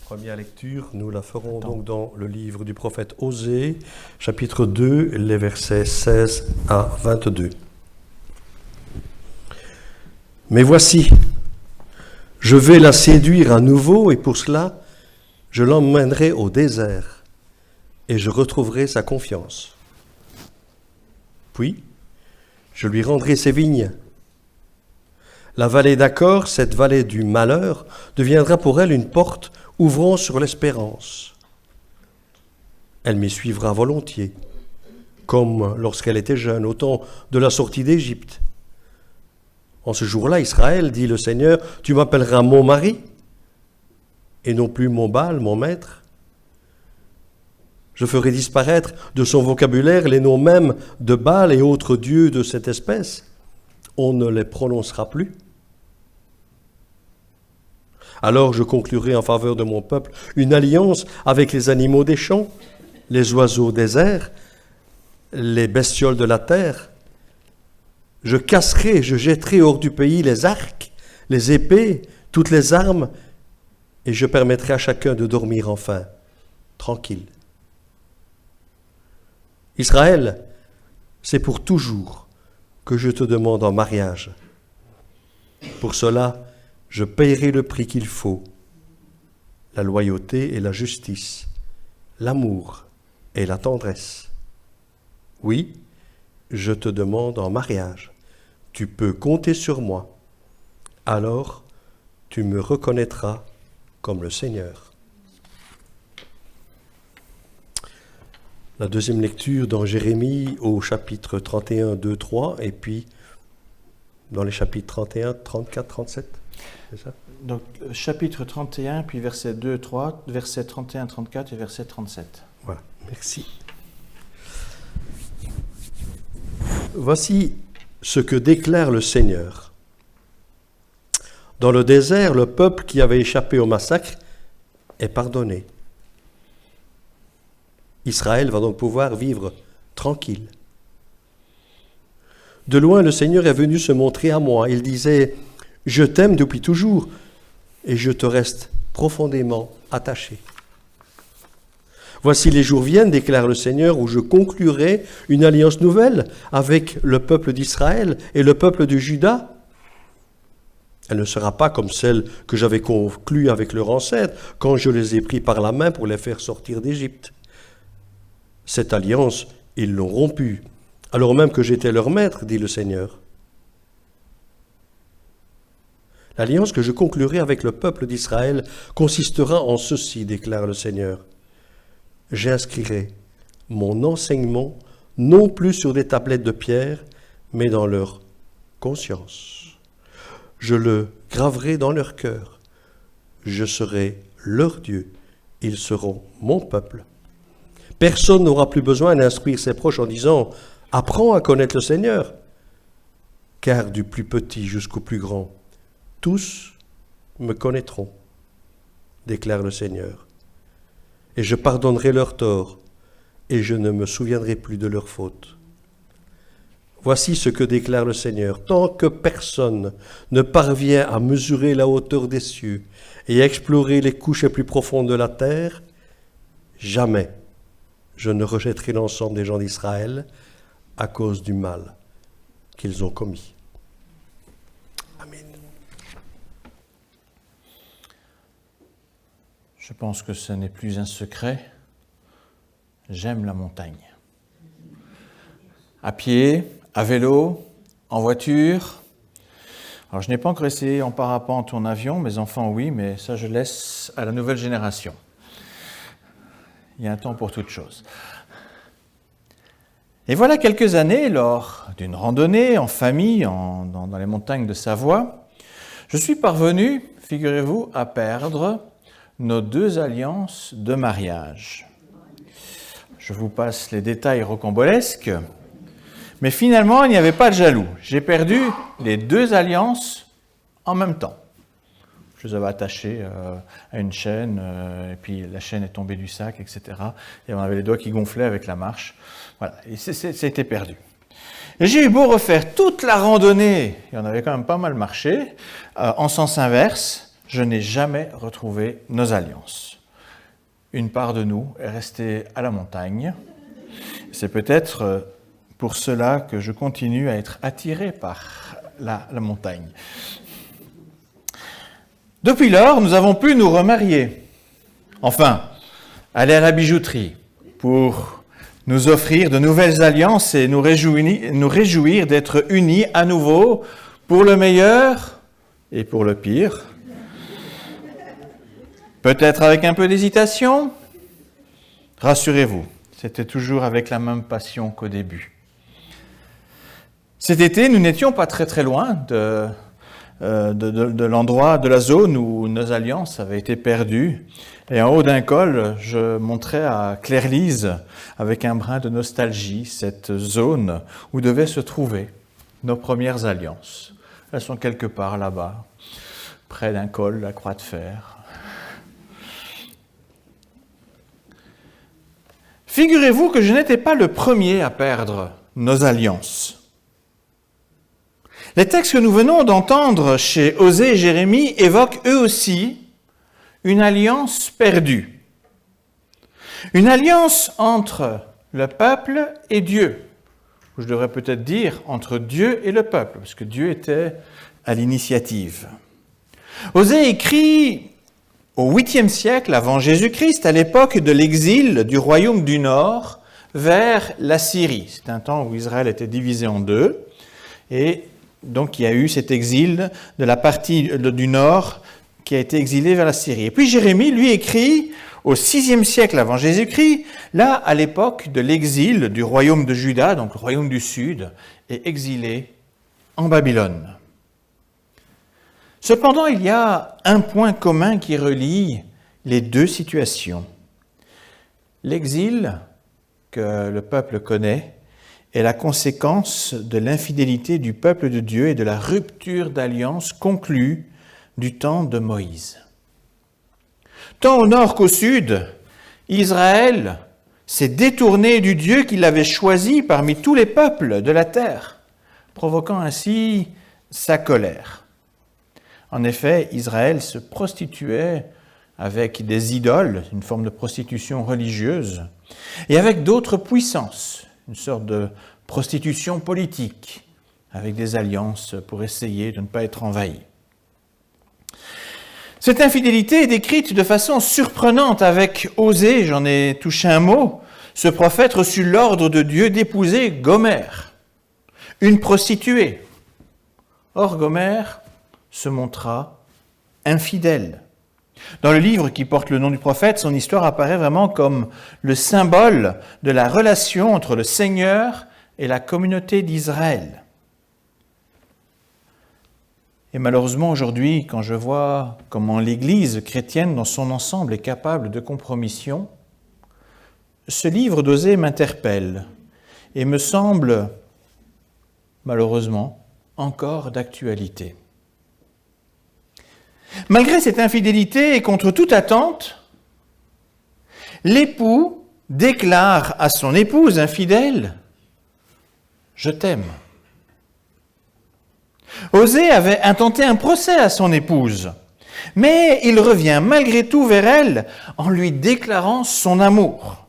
Première lecture, nous la ferons donc dans le livre du prophète Osée, chapitre 2, les versets 16 à 22. Mais voici, je vais la séduire à nouveau et pour cela, je l'emmènerai au désert et je retrouverai sa confiance. Puis, je lui rendrai ses vignes. La vallée d'Achor, cette vallée du malheur, deviendra pour elle une porte ouvrant sur l'espérance. Elle m'y suivra volontiers, comme lorsqu'elle était jeune, au temps de la sortie d'Égypte. En ce jour-là, Israël, dit le Seigneur, tu m'appelleras mon mari, et non plus mon Baal, mon maître. Je ferai disparaître de son vocabulaire les noms mêmes de Baal et autres dieux de cette espèce. On ne les prononcera plus. Alors je conclurai en faveur de mon peuple une alliance avec les animaux des champs, les oiseaux des airs, les bestioles de la terre. Je casserai, je jetterai hors du pays les arcs, les épées, toutes les armes, et je permettrai à chacun de dormir enfin, tranquille. Israël, c'est pour toujours que je te demande en mariage. Pour cela, je payerai le prix qu'il faut, la loyauté et la justice, l'amour et la tendresse. Oui, je te demande en mariage. Tu peux compter sur moi. Alors, tu me reconnaîtras comme le Seigneur. La deuxième lecture dans Jérémie au chapitre 31, 2, 3, et puis dans les chapitres 31, 34, 37. C'est ça? Donc, chapitre 31, puis verset 2, 3, verset 31, 34 et verset 37. Voilà, merci. Voici ce que déclare le Seigneur. Dans le désert, le peuple qui avait échappé au massacre est pardonné. Israël va donc pouvoir vivre tranquille. De loin, le Seigneur est venu se montrer à moi. Il disait « Je t'aime depuis toujours et je te reste profondément attaché. » Voici les jours viennent, déclare le Seigneur, où je conclurai une alliance nouvelle avec le peuple d'Israël et le peuple de Juda. Elle ne sera pas comme celle que j'avais conclue avec leurs ancêtres quand je les ai pris par la main pour les faire sortir d'Égypte. Cette alliance, ils l'ont rompue, alors même que j'étais leur maître, dit le Seigneur. L'alliance que je conclurai avec le peuple d'Israël consistera en ceci, déclare le Seigneur. J'inscrirai mon enseignement non plus sur des tablettes de pierre, mais dans leur conscience. Je le graverai dans leur cœur. Je serai leur Dieu. Ils seront mon peuple. Personne n'aura plus besoin d'instruire ses proches en disant « Apprends à connaître le Seigneur », car du plus petit jusqu'au plus grand, tous me connaîtront, déclare le Seigneur. Et je pardonnerai leurs torts, et je ne me souviendrai plus de leurs fautes. Voici ce que déclare le Seigneur. Tant que personne ne parvient à mesurer la hauteur des cieux et à explorer les couches les plus profondes de la terre, jamais je ne rejetterai l'ensemble des gens d'Israël à cause du mal qu'ils ont commis. Amen. Je pense que ce n'est plus un secret. J'aime la montagne. À pied, à vélo, en voiture. Alors, je n'ai pas encore essayé en parapente ou en avion. Mes enfants, oui, mais ça, je laisse à la nouvelle génération. Il y a un temps pour toute chose. Et voilà quelques années, lors d'une randonnée en famille dans les montagnes de Savoie, je suis parvenu, figurez-vous, à perdre nos 2 alliances de mariage. Je vous passe les détails rocambolesques, mais finalement, il n'y avait pas de jaloux. J'ai perdu les 2 alliances en même temps. Je les avais attachées à une chaîne, et puis la chaîne est tombée du sac, etc. Et on avait les doigts qui gonflaient avec la marche. Voilà, et c'était perdu. Et j'ai eu beau refaire toute la randonnée, et on avait quand même pas mal marché, en sens inverse, je n'ai jamais retrouvé nos alliances. une part de nous est restée à la montagne. C'est peut-être pour cela que je continue à être attiré par la montagne. Depuis lors, nous avons pu nous remarier. Enfin, aller à la bijouterie pour nous offrir de nouvelles alliances et nous réjouir d'être unis à nouveau pour le meilleur et pour le pire. Peut-être avec un peu d'hésitation. Rassurez-vous, c'était toujours avec la même passion qu'au début. Cet été, nous n'étions pas très loin de l'endroit, de la zone où nos alliances avaient été perdues. Et en haut d'un col, je montrais à Claire-Lise, avec un brin de nostalgie, cette zone où devaient se trouver nos premières alliances. Elles sont quelque part là-bas, près d'un col, la Croix de Fer. Figurez-vous que je n'étais pas le premier à perdre nos alliances. Les textes que nous venons d'entendre chez Osée et Jérémie évoquent eux aussi une alliance perdue. Une alliance entre le peuple et Dieu. Je devrais peut-être dire entre Dieu et le peuple, parce que Dieu était à l'initiative. Osée écrit au 8e siècle avant Jésus-Christ, à l'époque de l'exil du royaume du Nord vers la Syrie. C'est un temps où Israël était divisé en deux, et donc il y a eu cet exil de la partie du Nord qui a été exilée vers la Syrie. Et puis Jérémie, lui, écrit au 6e siècle avant Jésus-Christ, là, à l'époque de l'exil du royaume de Juda, donc le royaume du Sud, est exilé en Babylone. Cependant, il y a un point commun qui relie les deux situations. L'exil que le peuple connaît est la conséquence de l'infidélité du peuple de Dieu et de la rupture d'alliance conclue du temps de Moïse. Tant au nord qu'au sud, Israël s'est détourné du Dieu qu'il avait choisi parmi tous les peuples de la terre, provoquant ainsi sa colère. En effet, Israël se prostituait avec des idoles, une forme de prostitution religieuse, et avec d'autres puissances, une sorte de prostitution politique, avec des alliances pour essayer de ne pas être envahi. Cette infidélité est décrite de façon surprenante avec Osée, j'en ai touché un mot. Ce prophète reçut l'ordre de Dieu d'épouser Gomère, une prostituée. Or, Gomère se montra infidèle. Dans le livre qui porte le nom du prophète, son histoire apparaît vraiment comme le symbole de la relation entre le Seigneur et la communauté d'Israël. Et malheureusement aujourd'hui, quand je vois comment l'Église chrétienne dans son ensemble est capable de compromission, ce livre d'Osée m'interpelle et me semble, malheureusement, encore d'actualité. Malgré cette infidélité et contre toute attente, l'époux déclare à son épouse infidèle « Je t'aime ». Osée avait intenté un procès à son épouse, mais il revient malgré tout vers elle en lui déclarant son amour.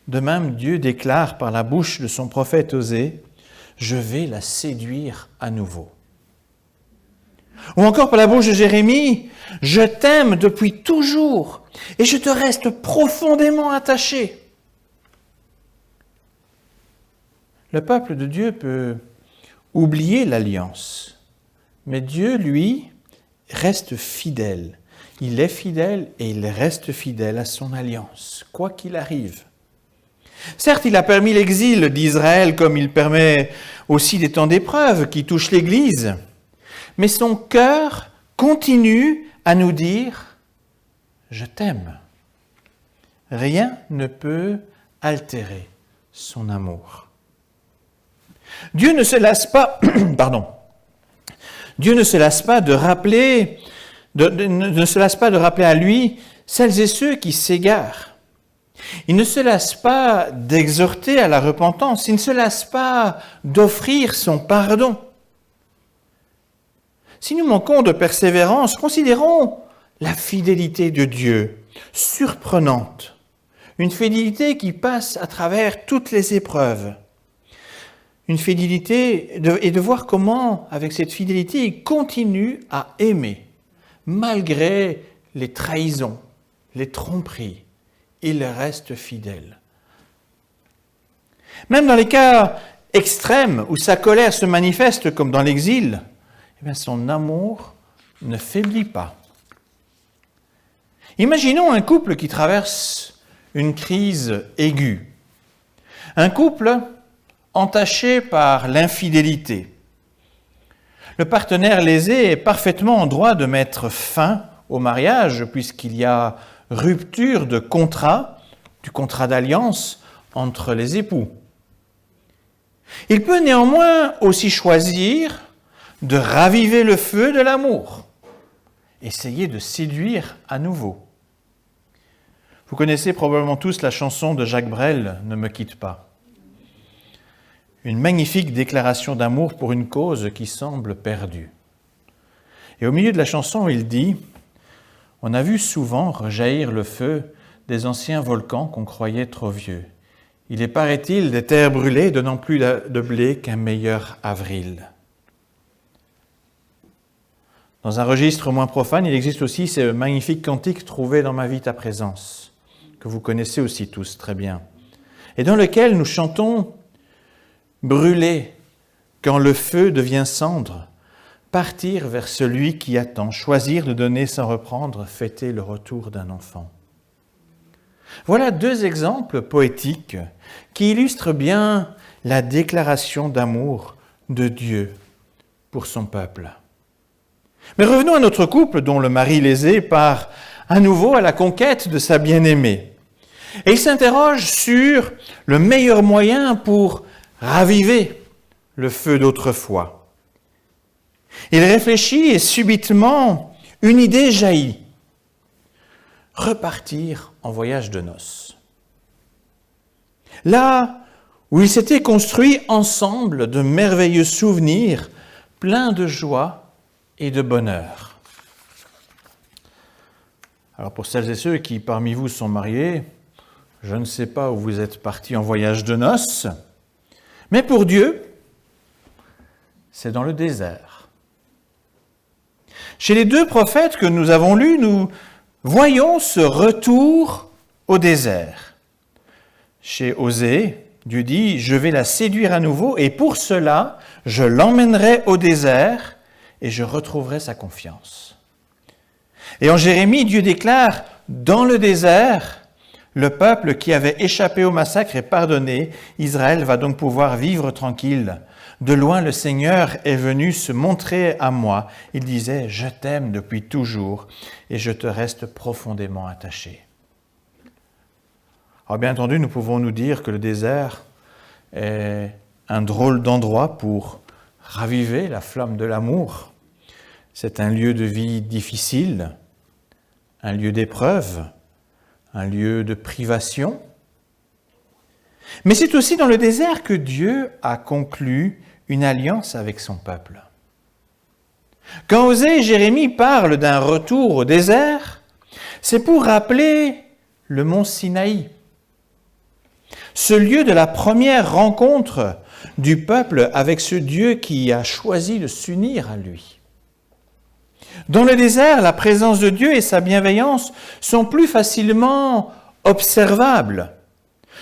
De même, Dieu déclare par la bouche de son prophète Osée « Je vais la séduire à nouveau ». Ou encore par la bouche de Jérémie, « Je t'aime depuis toujours et je te reste profondément attaché ». Le peuple de Dieu peut oublier l'alliance, mais Dieu, lui, reste fidèle. Il est fidèle et il reste fidèle à son alliance, quoi qu'il arrive. Certes, il a permis l'exil d'Israël comme il permet aussi des temps d'épreuve qui touchent l'Église, mais son cœur continue à nous dire « Je t'aime ». Rien ne peut altérer son amour. Dieu ne se lasse pas, Dieu ne se lasse pas de rappeler, ne se lasse pas de rappeler à lui celles et ceux qui s'égarent. Il ne se lasse pas d'exhorter à la repentance, il ne se lasse pas d'offrir son pardon. Si nous manquons de persévérance, considérons la fidélité de Dieu, surprenante. Une fidélité qui passe à travers toutes les épreuves. Une fidélité, et de voir comment, avec cette fidélité, il continue à aimer, malgré les trahisons, les tromperies. Il reste fidèle. Même dans les cas extrêmes où sa colère se manifeste, comme dans l'exil, eh bien son amour ne faiblit pas. Imaginons un couple qui traverse une crise aiguë. Un couple entaché par l'infidélité. Le partenaire lésé est parfaitement en droit de mettre fin au mariage puisqu'il y a rupture de contrat, du contrat d'alliance entre les époux. Il peut néanmoins aussi choisir de raviver le feu de l'amour, essayer de séduire à nouveau. Vous connaissez probablement tous la chanson de Jacques Brel, « Ne me quitte pas ». Une magnifique déclaration d'amour pour une cause qui semble perdue. Et au milieu de la chanson, il dit « On a vu souvent rejaillir le feu des anciens volcans qu'on croyait trop vieux. Il est, paraît-il, des terres brûlées donnant plus de blé qu'un meilleur avril. » Dans un registre moins profane, il existe aussi ce magnifique cantique trouvé dans Ma vie, ta présence, que vous connaissez aussi tous très bien, et dans lequel nous chantons brûler quand le feu devient cendre, partir vers celui qui attend, choisir de donner sans reprendre, fêter le retour d'un enfant. Voilà deux exemples poétiques qui illustrent bien la déclaration d'amour de Dieu pour son peuple. Mais revenons à notre couple dont le mari lésé part à nouveau à la conquête de sa bien-aimée. Et il s'interroge sur le meilleur moyen pour raviver le feu d'autrefois. Il réfléchit et subitement, une idée jaillit. Repartir en voyage de noces. Là où ils s'étaient construits ensemble de merveilleux souvenirs, pleins de joie et de bonheur. Alors pour celles et ceux qui parmi vous sont mariés, je ne sais pas où vous êtes partis en voyage de noces, mais pour Dieu, c'est dans le désert. Chez les deux prophètes que nous avons lus, nous voyons ce retour au désert. Chez Osée, Dieu dit « Je vais la séduire à nouveau et pour cela, je l'emmènerai au désert et je retrouverai sa confiance. » Et en Jérémie, Dieu déclare « Dans le désert, le peuple qui avait échappé au massacre est pardonné. Israël va donc pouvoir vivre tranquille. De loin, le Seigneur est venu se montrer à moi. Il disait, je t'aime depuis toujours et je te reste profondément attaché. » Alors bien entendu, nous pouvons nous dire que le désert est un drôle d'endroit pour raviver la flamme de l'amour. C'est un lieu de vie difficile, un lieu d'épreuve, un lieu de privation. Mais c'est aussi dans le désert que Dieu a conclu une alliance avec son peuple. Quand Osée et Jérémie parlent d'un retour au désert, c'est pour rappeler le mont Sinaï, ce lieu de la première rencontre du peuple avec ce Dieu qui a choisi de s'unir à lui. Dans le désert, la présence de Dieu et sa bienveillance sont plus facilement observables,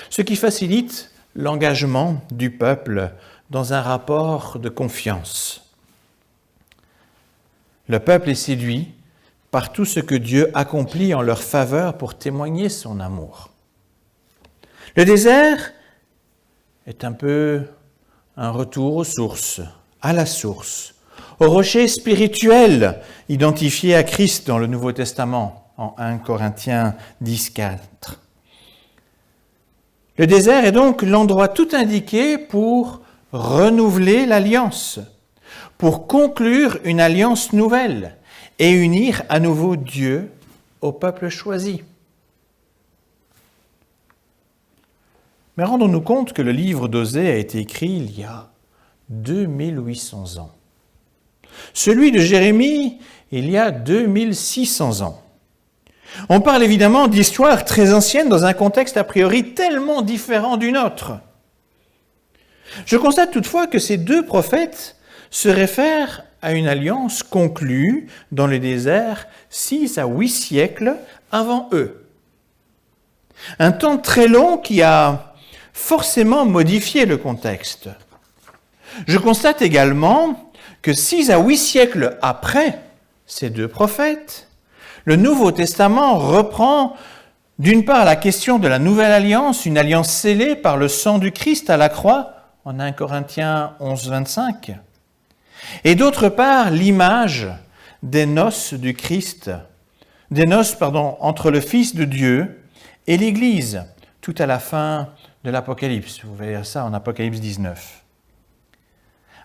ce qui facilite l'engagement du peuple dans un rapport de confiance. Le peuple est séduit par tout ce que Dieu accomplit en leur faveur pour témoigner son amour. Le désert est un peu un retour aux sources, à la source, au rocher spirituel identifié à Christ dans le Nouveau Testament, en 1 Corinthiens 10, 4. Le désert est donc l'endroit tout indiqué pour renouveler l'alliance, pour conclure une alliance nouvelle et unir à nouveau Dieu au peuple choisi. Mais rendons-nous compte que le livre d'Osée a été écrit il y a 2800 ans. Celui de Jérémie, il y a 2600 ans. On parle évidemment d'histoires très anciennes dans un contexte a priori tellement différent du nôtre. Je constate toutefois que ces deux prophètes se réfèrent à une alliance conclue dans le désert 6 à 8 siècles avant eux. Un temps très long qui a forcément modifié le contexte. Je constate également que 6 à 8 siècles après ces deux prophètes, le Nouveau Testament reprend d'une part la question de la nouvelle alliance, une alliance scellée par le sang du Christ à la croix, en 1 Corinthiens 11, 25, et d'autre part l'image des noces du Christ, entre le Fils de Dieu et l'Église, tout à la fin de l'Apocalypse. Vous verrez ça en Apocalypse 19.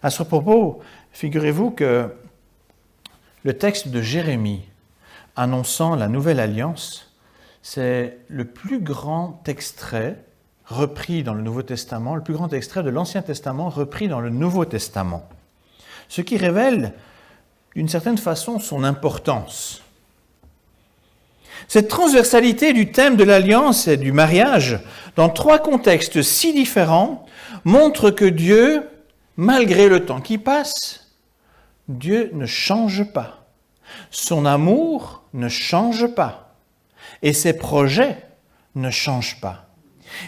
À ce propos, figurez-vous que le texte de Jérémie annonçant la nouvelle alliance, c'est le plus grand extrait repris dans le Nouveau Testament, le plus grand extrait de l'Ancien Testament repris dans le Nouveau Testament. Ce qui révèle, d'une certaine façon, son importance. Cette transversalité du thème de l'alliance et du mariage, dans 3 contextes si différents, montre que Dieu, malgré le temps qui passe, Dieu ne change pas. Son amour ne change pas. Et ses projets ne changent pas.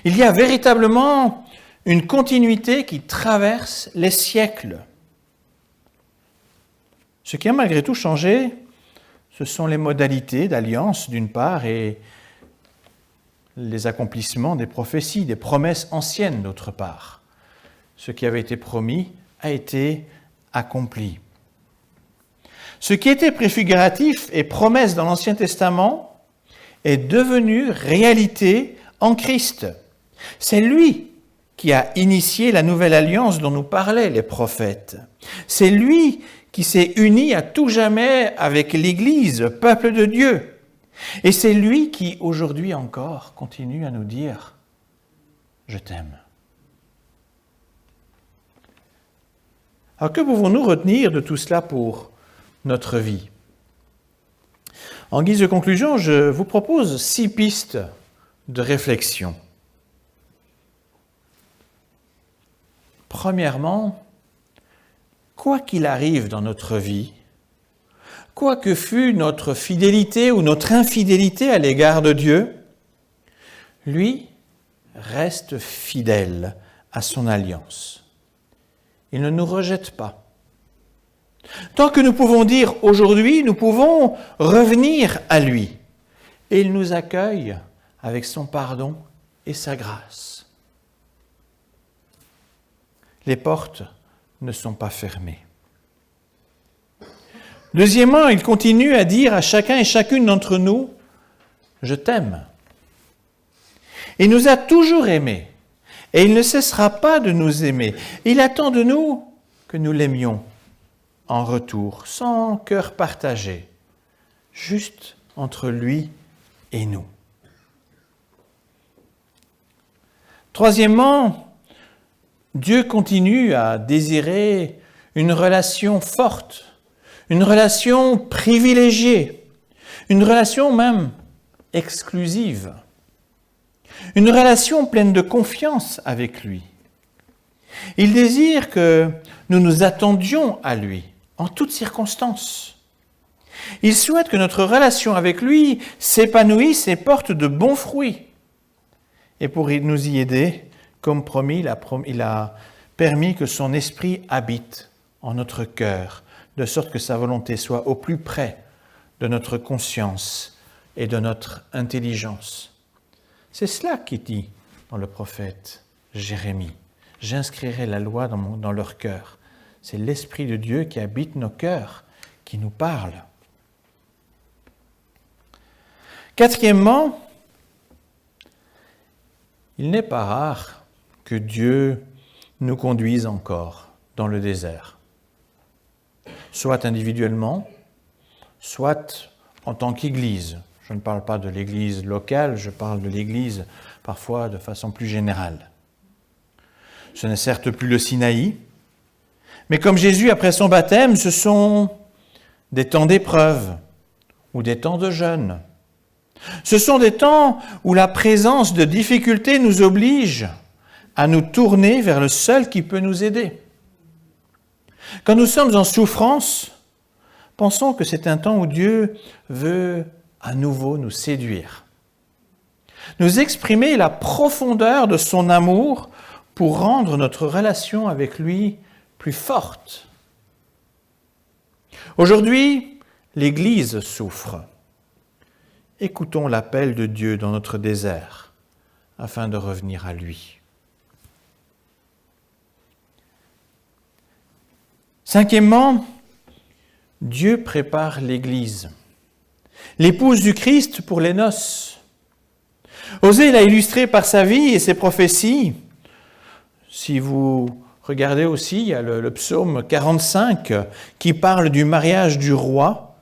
Il y a véritablement une continuité qui traverse les siècles. Ce qui a malgré tout changé, ce sont les modalités d'alliance d'une part et les accomplissements des prophéties, des promesses anciennes d'autre part. Ce qui avait été promis a été accompli. Ce qui était préfiguratif et promesse dans l'Ancien Testament est devenu réalité en Christ. C'est lui qui a initié la nouvelle alliance dont nous parlaient les prophètes. C'est lui qui s'est uni à tout jamais avec l'Église, peuple de Dieu. Et c'est lui qui, aujourd'hui encore, continue à nous dire « Je t'aime ». Alors que pouvons-nous retenir de tout cela pour notre vie? En guise de conclusion, je vous propose 6 pistes de réflexion. Premièrement, quoi qu'il arrive dans notre vie, quoi que fût notre fidélité ou notre infidélité à l'égard de Dieu, lui reste fidèle à son alliance. Il ne nous rejette pas. Tant que nous pouvons dire aujourd'hui, nous pouvons revenir à lui. Et il nous accueille avec son pardon et sa grâce. Les portes ne sont pas fermées. Deuxièmement, il continue à dire à chacun et chacune d'entre nous, « Je t'aime ». Il nous a toujours aimés et il ne cessera pas de nous aimer. Il attend de nous que nous l'aimions en retour, sans cœur partagé, juste entre lui et nous. Troisièmement, Dieu continue à désirer une relation forte, une relation privilégiée, une relation même exclusive, une relation pleine de confiance avec lui. Il désire que nous nous attendions à lui en toutes circonstances. Il souhaite que notre relation avec lui s'épanouisse et porte de bons fruits. Et pour nous y aider, comme promis, il a permis que son esprit habite en notre cœur, de sorte que sa volonté soit au plus près de notre conscience et de notre intelligence. C'est cela qu'il dit dans le prophète Jérémie. « J'inscrirai la loi dans leur cœur ». C'est l'Esprit de Dieu qui habite nos cœurs, qui nous parle. Quatrièmement, il n'est pas rare que Dieu nous conduise encore dans le désert, soit individuellement, soit en tant qu'Église. Je ne parle pas de l'Église locale, je parle de l'Église parfois de façon plus générale. Ce n'est certes plus le Sinaï, mais comme Jésus, après son baptême, ce sont des temps d'épreuve ou des temps de jeûne. Ce sont des temps où la présence de difficultés nous oblige à nous tourner vers le seul qui peut nous aider. Quand nous sommes en souffrance, pensons que c'est un temps où Dieu veut à nouveau nous séduire, nous exprimer la profondeur de son amour pour rendre notre relation avec lui plus forte. Aujourd'hui, l'Église souffre. Écoutons l'appel de Dieu dans notre désert afin de revenir à lui. Cinquièmement, Dieu prépare l'Église, l'épouse du Christ pour les noces. Osée l'a illustré par sa vie et ses prophéties. Si vous regardez aussi, il y a le psaume 45 qui parle du mariage du roi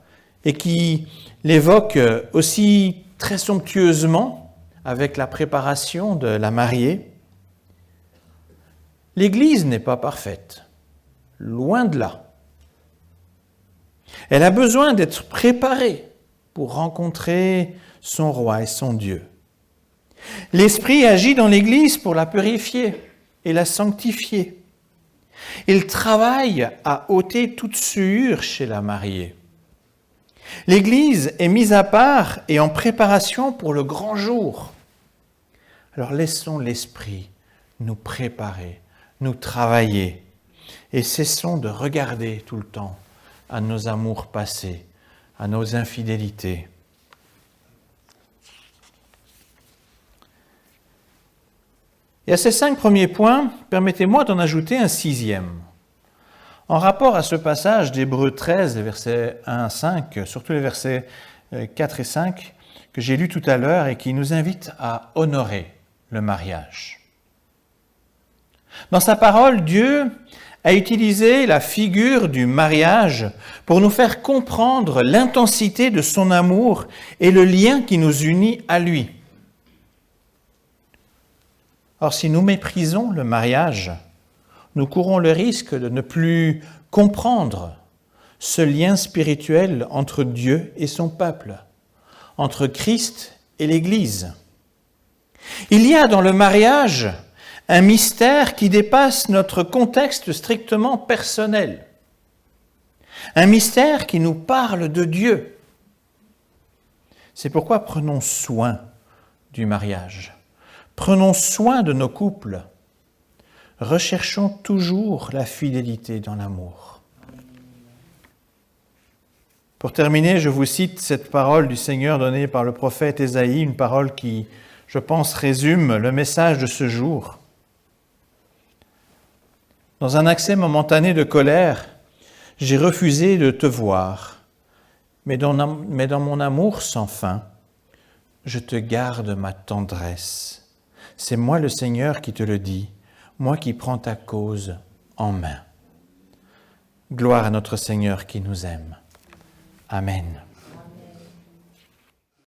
et qui l'évoque aussi très somptueusement avec la préparation de la mariée. L'Église n'est pas parfaite, loin de là. Elle a besoin d'être préparée pour rencontrer son roi et son Dieu. L'Esprit agit dans l'Église pour la purifier et la sanctifier. Il travaille à ôter toute souillure chez la mariée. L'Église est mise à part et en préparation pour le grand jour. Alors laissons l'Esprit nous préparer, nous travailler et cessons de regarder tout le temps à nos amours passés, à nos infidélités. Et à ces 5 premiers points, permettez-moi d'en ajouter un 6e. En rapport à ce passage d'Hébreux 13, les versets 1 à 5, surtout les versets 4 et 5, que j'ai lu tout à l'heure et qui nous invite à honorer le mariage. Dans sa parole, Dieu a utilisé la figure du mariage pour nous faire comprendre l'intensité de son amour et le lien qui nous unit à lui. Or, si nous méprisons le mariage, nous courons le risque de ne plus comprendre ce lien spirituel entre Dieu et son peuple, entre Christ et l'Église. Il y a dans le mariage un mystère qui dépasse notre contexte strictement personnel, un mystère qui nous parle de Dieu. C'est pourquoi prenons soin du mariage, prenons soin de nos couples, recherchons toujours la fidélité dans l'amour. Pour terminer, je vous cite cette parole du Seigneur donnée par le prophète Ésaïe, une parole qui, je pense, résume le message de ce jour. Dans un accès momentané de colère, j'ai refusé de te voir, mais dans mon amour sans fin, je te garde ma tendresse. C'est moi le Seigneur qui te le dis, moi qui prends ta cause en main. Gloire à notre Seigneur qui nous aime. Amen.